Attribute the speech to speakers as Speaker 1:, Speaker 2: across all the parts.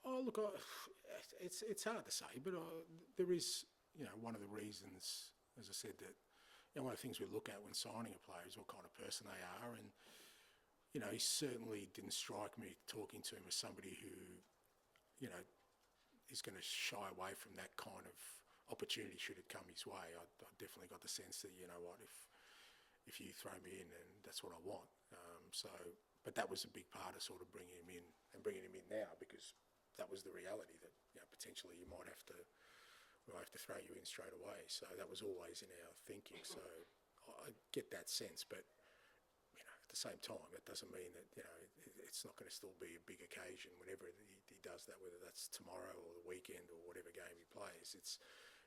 Speaker 1: Oh, look, it's hard to say, but there is, one of the reasons, as I said, that one of the things we look at when signing a player is what kind of person they are, and he certainly didn't strike me talking to him as somebody who, is going to shy away from that kind of opportunity should it come his way. I definitely got the sense that what if you throw me in, and that's what I want. But that was a big part of sort of bringing him in and bringing him in now, because that was the reality that potentially you might have to. We'll have to throw you in straight away. So that was always in our thinking. So I get that sense, but at the same time, that doesn't mean that it's not going to still be a big occasion whenever he does that, whether that's tomorrow or the weekend or whatever game he plays. It's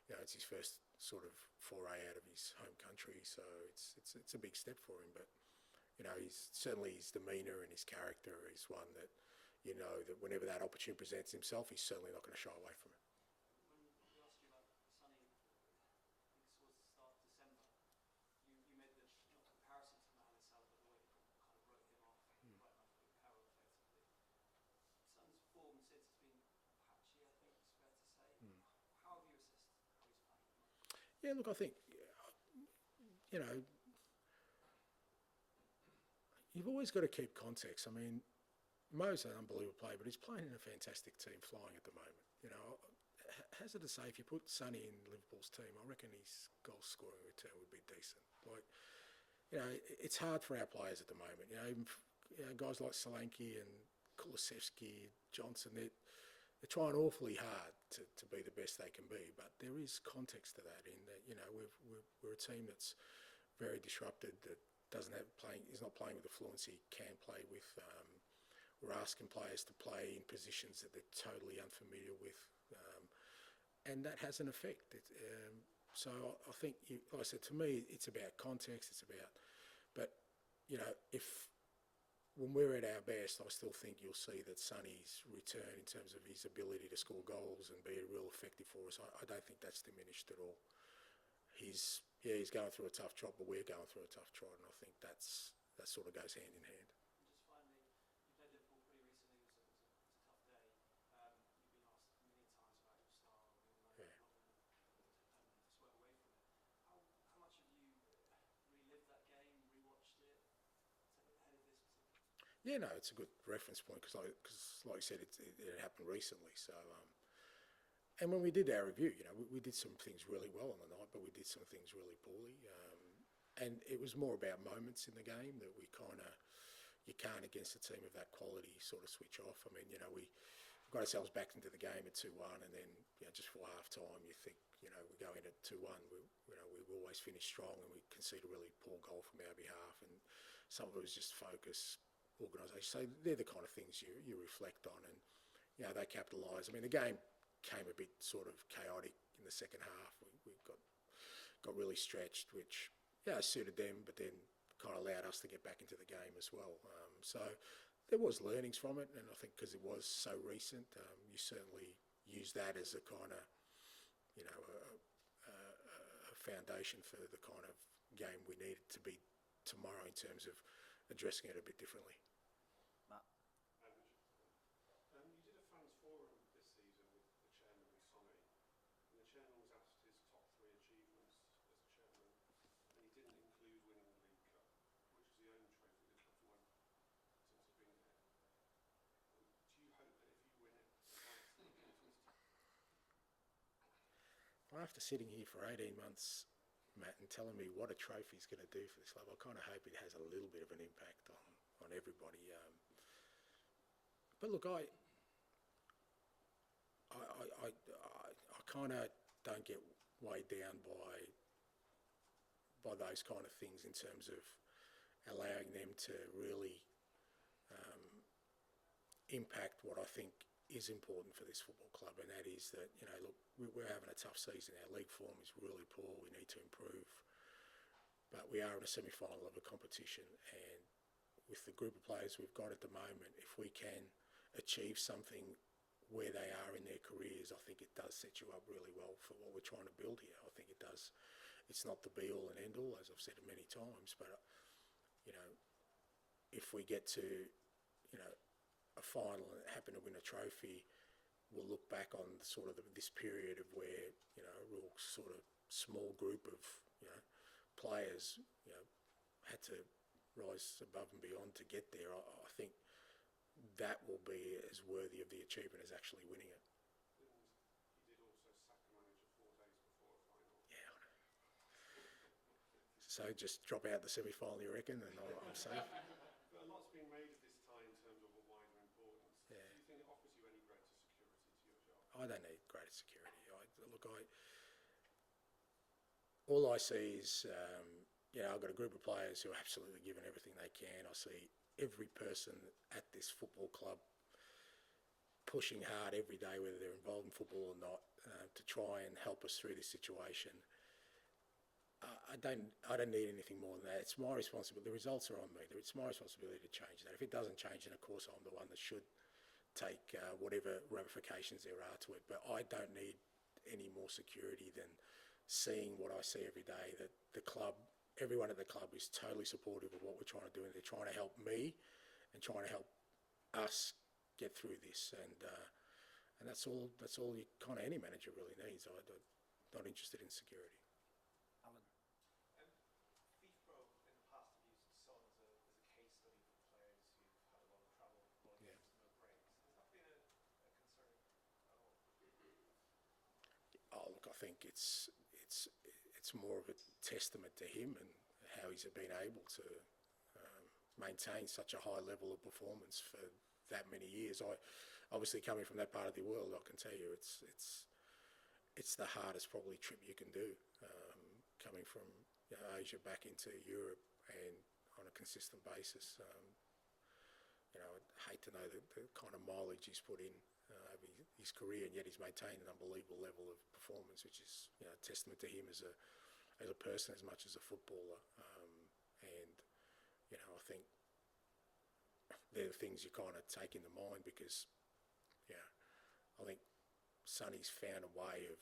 Speaker 1: it's his first sort of foray out of his home country, so it's a big step for him. But he's certainly his demeanour and his character is one that that whenever that opportunity presents himself, he's certainly not going to shy away from it.
Speaker 2: Since it's been patchy, I think it's fair to say. How have you assessed how he's playing?
Speaker 1: Yeah, look, I think, you've always got to keep context. I mean, Mo's an unbelievable player, but he's playing in a fantastic team flying at the moment. Hazard to say, if you put Sonny in Liverpool's team, I reckon his goal scoring return would be decent. It's hard for our players at the moment. Even guys like Solanke and Kulusevski, Johnson, they're trying awfully hard to be the best they can be, but there is context to that in that we're a team that's very disrupted, that is not playing with the fluency it can play with. We're asking players to play in positions that they're totally unfamiliar with, and that has an effect. So I think, like I said, to me, it's about context. It's about, but if when we're at our best, I still think you'll see that Sonny's return in terms of his ability to score goals and be real effective for us. I don't think that's diminished at all. He's going through a tough trot, but we're going through a tough trot, and I think that sort of goes hand in hand.
Speaker 2: And just finally, you played Liverpool pretty recently. It was a tough day. You've been asked many times about your style, not to sweat away from it. How much have you relived that game, rewatched it ahead of this?
Speaker 1: Yeah, no, it's a good reference point because, like I said, it happened recently. So, and when we did our review, we did some things really well on the night, but we did some things really poorly. And it was more about moments in the game that you can't against a team of that quality sort of switch off. I mean, we got ourselves back into the game at 2-1, and then just for half time, you think we go in at 2-1. We always finish strong, and we concede a really poor goal from our behalf, and some of it was just focus. Organisation. So they're the kind of things you reflect on, and they capitalise. I mean, the game came a bit sort of chaotic in the second half. We got really stretched, which suited them, but then kind of allowed us to get back into the game as well. So there was learnings from it, and I think because it was so recent, you certainly use that as a kind of a foundation for the kind of game we need it to be tomorrow in terms of addressing it a bit differently.
Speaker 3: Matt?
Speaker 4: Ange, you did a fans forum this season with the chairman, Sonny, and the chairman was asked his top 3 achievements as chairman, and he didn't include winning the League Cup, which is the only trophy the club's won since it's been here. Do you hope that if you win it,
Speaker 1: after sitting here for 18 months, Matt, and telling me what a trophy is going to do for this club, I kind of hope it has a little bit of an impact on everybody. But look, I kind of don't get weighed down by those kind of things in terms of allowing them to really impact what I think is important for this football club, and that is that, look, we're having a tough season. Our league form is really poor. We need to improve. But we are in a semi-final of a competition, and with the group of players we've got at the moment, if we can achieve something where they are in their careers, I think it does set you up really well for what we're trying to build here. I think it does. It's not the be-all and end-all, as I've said it many times, but, if we get to, a final and happen to win a trophy, we'll look back on sort of this period of where, you know, a real sort of small group of, you know, players, you know, had to rise above and beyond to get there. I think that will be as worthy of the achievement as actually winning it.
Speaker 4: And he did also sack a manager 4 days before a final.
Speaker 1: Yeah. So just drop out the semi-final, you reckon, and I'm safe?
Speaker 4: But a lot's been made of this tie in terms of a wider importance.
Speaker 1: Yeah.
Speaker 4: Do you think it offers you any greater security to your job?
Speaker 1: I don't need greater security. All I see is, you know, I've got a group of players who are absolutely giving everything they can. I see every person at this football club pushing hard every day, whether they're involved in football or not, to try and help us through this situation. I don't need anything more than that. It's my responsibility. The results are on me. It's my responsibility to change that. If it doesn't change, then of course I'm the one that should take whatever ramifications there are to it. But I don't need any more security than seeing what I see every day, that the club, everyone at the club is totally supportive of what we're trying to do, and they're trying to help me and trying to help us get through this. And that's all you kind of any manager really needs. I'm not interested in security.
Speaker 2: Alan. FIFPro in the past have used Son as a case study for players who've had a lot of travel, a lot of games, no breaks. Has that been a concern at all?
Speaker 1: Oh, look, I think it's more of a testament to him and how he's been able to maintain such a high level of performance for that many years. Obviously coming from that part of the world, I can tell you it's the hardest probably trip you can do, coming from, you know, Asia back into Europe and on a consistent basis. You know, I'd hate to know the kind of mileage he's put in over his career, and yet he's maintained an unbelievable level of performance, which is, you know, a testament to him as a person as much as a footballer. And you know, I think they're the things you kind of take into mind because, yeah, I think Sonny's found a way of,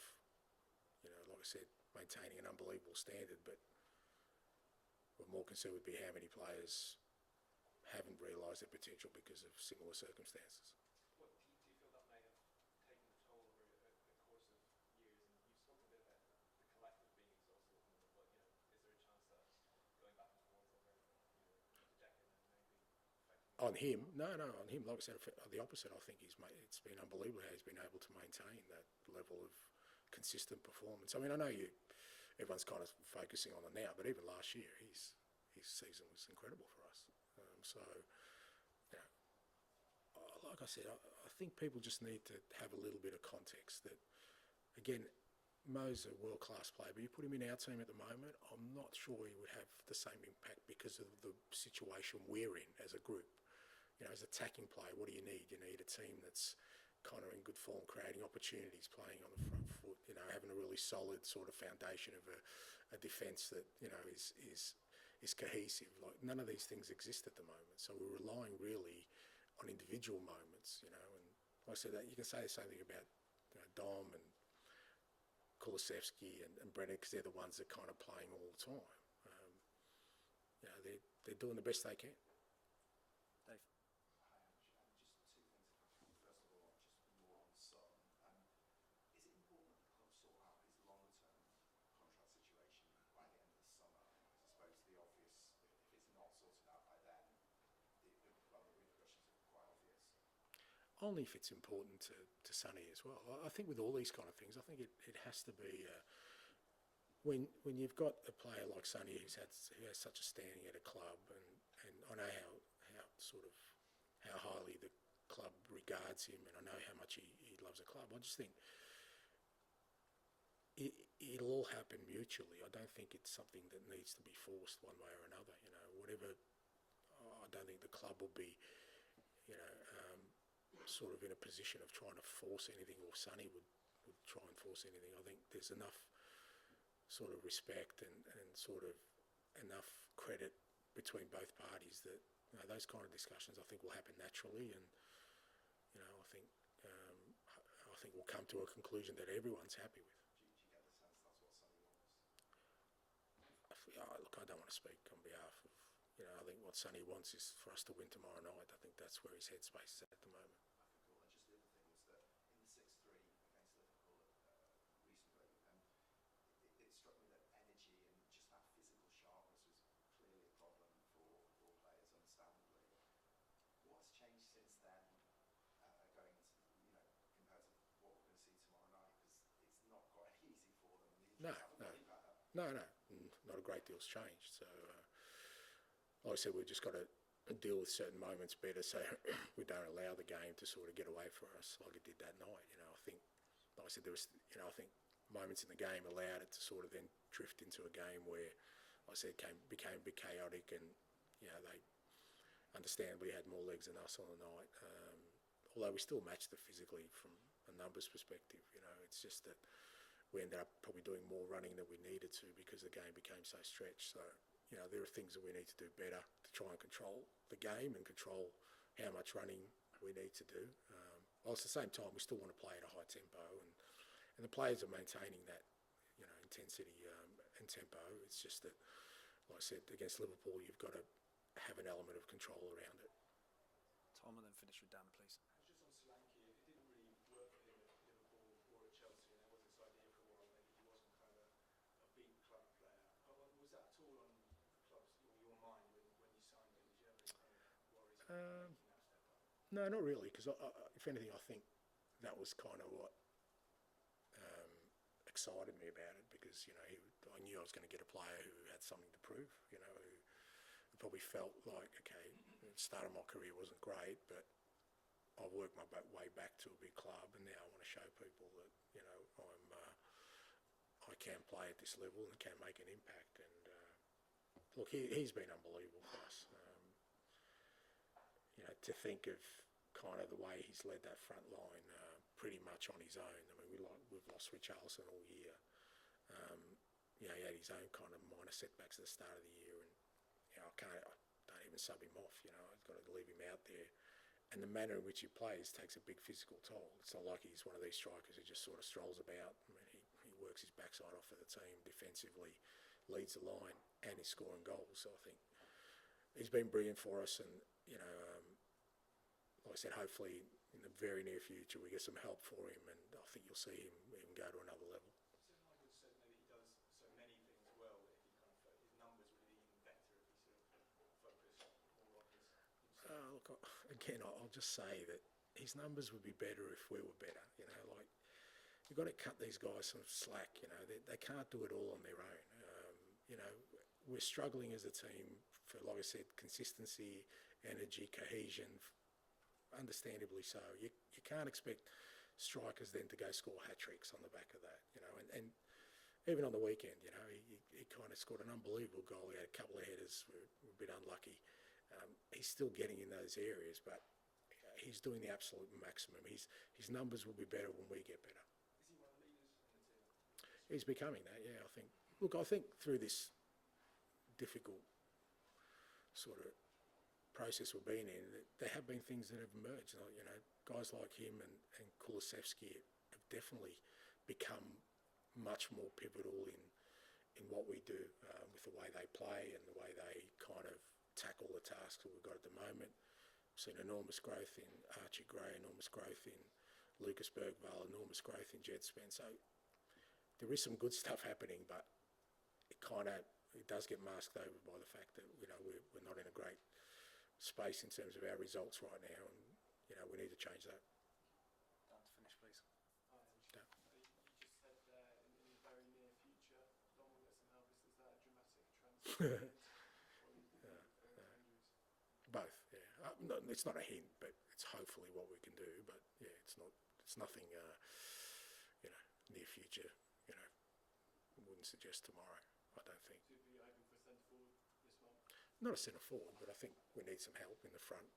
Speaker 1: you know, like I said, maintaining an unbelievable standard, but we're more concerned would be how many players haven't realised their potential because of similar circumstances.
Speaker 2: What do you feel that may have taken a toll over a course of years? And you've spoken a bit about the collective being exhausted at the moment, but, you know, is there a chance that going back and forth over, you know, a decade and maybe affecting?
Speaker 1: On him, no, on him. Like I said, the opposite. I think it's been unbelievable how he's been able to maintain that level of consistent performance. I mean, I know everyone's kind of focusing on it now, but even last year, his season was incredible for us. So, you know, like I said, I think people just need to have a little bit of context that, again, Mo's a world-class player, but you put him in our team at the moment, I'm not sure he would have the same impact because of the situation we're in as a group. You know, as attacking player, what do you need? You need a team that's kind of in good form, creating opportunities, playing on the front foot, you know, having a really solid sort of foundation of a defence that, you know, is cohesive. Like, none of these things exist at the moment. So we're relying really on individual moments, you know, and like I said, that you can say the same thing about, you know, Dom and Kulusevski and Brennan, because they're the ones that kind of playing all the time. You know, they're doing the best they can.
Speaker 3: Dave. Hi, Ange. Just two things. First of all, just more on Son. Is it important that the club sort out his longer-term contract situation by the end of the summer? I suppose the obvious, if it's not sorted out by then, the repercussions are quite obvious.
Speaker 1: Only if it's important to Sonny as well. I think with all these kind of things, I think it has to be when you've got a player like Sonny who has such a standing at a club, and I know how highly the club regards him, and I know how much he loves the club. I just think it'll all happen mutually. I don't think it's something that needs to be forced one way or another. You know, whatever. I don't think the club will be, you know, sort of in a position of trying to force anything, or Sonny would try and force anything. I think there's enough sort of respect and sort of enough credit between both parties that, you know, those kind of discussions I think will happen naturally, and, you know, I think we'll come to a conclusion that everyone's happy with.
Speaker 3: Do you get the sense that's what Sonny wants?
Speaker 1: Look, I don't want to speak on behalf of, you know, I think what Sonny wants is for us to win tomorrow night. I think that's where his headspace is at the moment.
Speaker 3: And just the other thing was that in the 6
Speaker 1: No,
Speaker 3: How
Speaker 1: no.
Speaker 3: did that happen?
Speaker 1: No, not a great deal's changed. So, like I said, we've just got to deal with certain moments better, so we don't allow the game to sort of get away from us like it did that night. I think, like I said, there was, I think moments in the game allowed it to sort of then drift into a game where, like I said, became a bit chaotic, and they understandably had more legs than us on the night. Although we still matched it physically from a numbers perspective. It's just that we ended up probably doing more running than we needed to because the game became so stretched. So, there are things that we need to do better to try and control the game and control how much running we need to do. Whilst at the same time, we still want to play at a high tempo, and the players are maintaining that, intensity and tempo. It's just that, like I said, against Liverpool, you've got to have an element of control around it.
Speaker 5: Tom, and then finish with Dan, please.
Speaker 3: Just on Solanke, it didn't really work for him at Liverpool or at Chelsea, and there was this idea for a while maybe he wasn't kind of a big club player. Was that at all on the club's or your mind when you signed him? Did you have any kind of worries about making that step up?
Speaker 1: No, not really, because if anything, I think that was kind of what excited me about it, because I knew I was going to get a player who had something to prove. Who probably felt like, okay, the start of my career wasn't great, but I've worked my way back to a big club, and now I want to show people that I can play at this level and can make an impact. And look, he's been unbelievable for us. To think of kind of the way he's led that front line pretty much on his own. I mean, we've lost Richarlison all year. He had his own kind of minor setbacks at the start of the year, and I don't even sub him off. I've got to leave him out there. And the manner in which he plays takes a big physical toll. It's not like he's one of these strikers who just sort of strolls about. I mean, he works his backside off for the team defensively, leads the line, and he's scoring goals. So I think he's been brilliant for us, and like I said, hopefully in the very near future we get some help for him, and I think you'll see him even go to another level.
Speaker 3: So Michael said maybe he does so many things well that if he kind of his numbers would be even better if he sort of focused more on himself.
Speaker 1: Look, again, I'll just say that his numbers would be better if we were better. Like, you've got to cut these guys some slack. They can't do it all on their own. We're struggling as a team for, like I said, consistency, energy, cohesion. Understandably so. You can't expect strikers then to go score hat-tricks on the back of that, and even on the weekend, he kind of scored an unbelievable goal. He had a couple of headers, were a bit unlucky. He's still getting in those areas, but he's doing the absolute maximum. His numbers will be better when we get better.
Speaker 3: Is he one of the leaders in the team?
Speaker 1: He's becoming that, yeah, I think. Look, I think through this difficult sort of process we've been in, there have been things that have emerged. Guys like him and Kulusevski have definitely become much more pivotal in what we do with the way they play and the way they kind of tackle the tasks that we've got at the moment. We've seen enormous growth in Archie Gray, enormous growth in Lucas Bergvall, enormous growth in Jed Spence. So there is some good stuff happening, but it does get masked over by the fact that we're not in a great space in terms of our results right now, and we need to change that.
Speaker 5: Dan, to finish, please.
Speaker 2: You just said there in the very near future, Don will get some help. Is that a dramatic transfer? Injuries?
Speaker 1: Both, yeah. No, it's not a hint, but it's hopefully what we can do. But yeah, it's nothing. Near future. Wouldn't suggest tomorrow. I don't think.
Speaker 2: So you'd be hoping for a centre forward this month?
Speaker 1: Not a centre forward, but I think we need some help in the front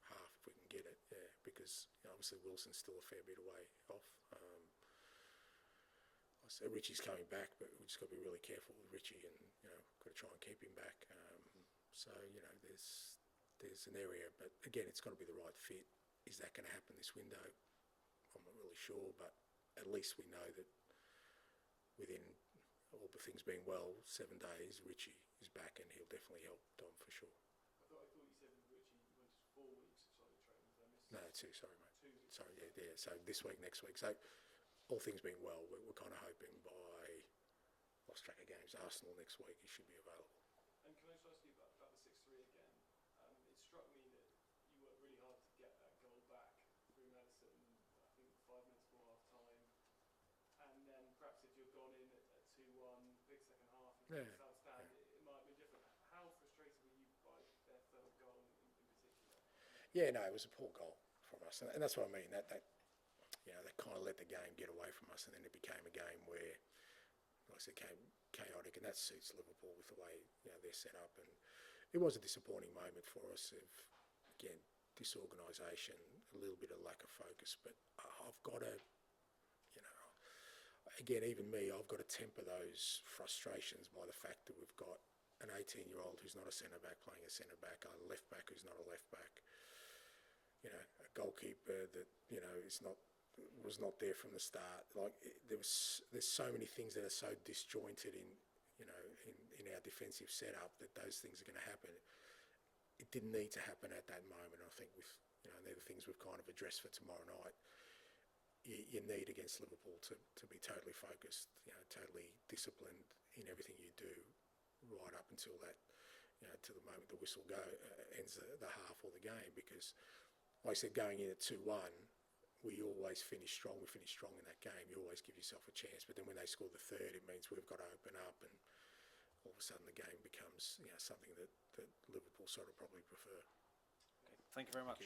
Speaker 1: half if we can get it. Yeah, because obviously Wilson's still a fair bit away off. I say Richie's coming back, but we just got to be really careful with Richie, and got to try and keep him back. So there's an area, but again, it's got to be the right fit. Is that going to happen this window? I'm not really sure, but at least we know that within all the things being well, 7 days, Richie is back, and he'll definitely help Dom for sure.
Speaker 2: I thought you said Richie went 4 weeks of solid training. Did I miss?
Speaker 1: No, 2, sorry, mate.
Speaker 2: 2 weeks.
Speaker 1: Sorry, yeah. So this week, next week. So all things being well, we're kind of hoping by, lost track of games, Arsenal next week, he should be available.
Speaker 2: And can I just ask you about the 6-3 again? It struck me that you worked really hard to get that goal back through Madison, I think 5 minutes before half time. And then perhaps if you'd gone in at 2-1,
Speaker 1: Yeah,
Speaker 2: It's outstanding. It might have been different. How frustrated were you by their third goal in particular?
Speaker 1: yeah, no, it was a poor goal from us, and that's what I mean. That you know, they kind of let the game get away from us, and then it became a game where, like I said, came chaotic, and that suits Liverpool with the way, you know, they're set up. And it was a disappointing moment for us of, again, disorganisation, a little bit of lack of focus. But I've got to, you know, again, even me, I've got to temper those frustrations by the fact that we've got an 18-year-old who's not a centre back playing a centre back, a left back who's not a left back, you know, a goalkeeper that, you know, was not there from the start. Like there's so many things that are so disjointed in, you know, in our defensive setup that those things are going to happen. It didn't need to happen at that moment. I think with, you know, they're the things we've kind of addressed for tomorrow night. You need against Liverpool to be totally focused, you know, totally disciplined in everything you do, right up until that, you know, to the moment the whistle ends the half or the game. Because, like I said, going in at 2-1. We always finish strong. We finish strong in that game. You always give yourself a chance. But then when they score the third, it means we've got to open up, and all of a sudden the game becomes, you know, something that Liverpool sort of probably prefer.
Speaker 5: Okay. Thank you very much.